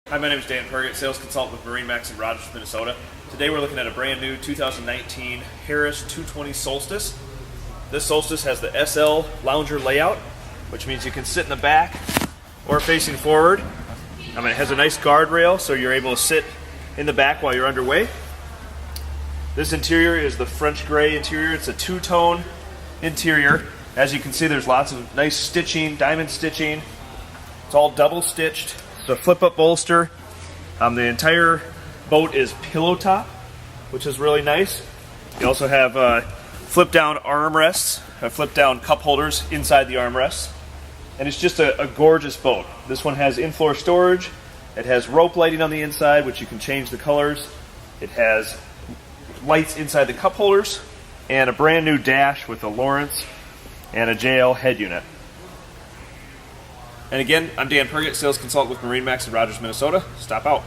Hi, my name is Dan Pergett, sales consultant with MarineMax in Rogers, Minnesota. Today we're looking at a brand new 2019 Harris 220 Solstice. This Solstice has the SL lounger layout, which means you can sit in the back or facing forward. It has a nice guardrail, so you're able to sit in the back while you're underway. This interior is the French gray interior. It's a two-tone interior. As you can see, there's lots of nice stitching, diamond stitching. It's all double stitched. It's a flip-up bolster. The entire boat is pillow top, which is really nice. You also have flip-down armrests, flip-down cup holders inside the armrests. And it's just a gorgeous boat. This one has in-floor storage. It has rope lighting on the inside, which you can change the colors. It has lights inside the cup holders, and a brand new dash with a Lawrence and a JL head unit. And again, I'm Dan Pergett, sales consultant with MarineMax in Rogers, Minnesota. Stop out.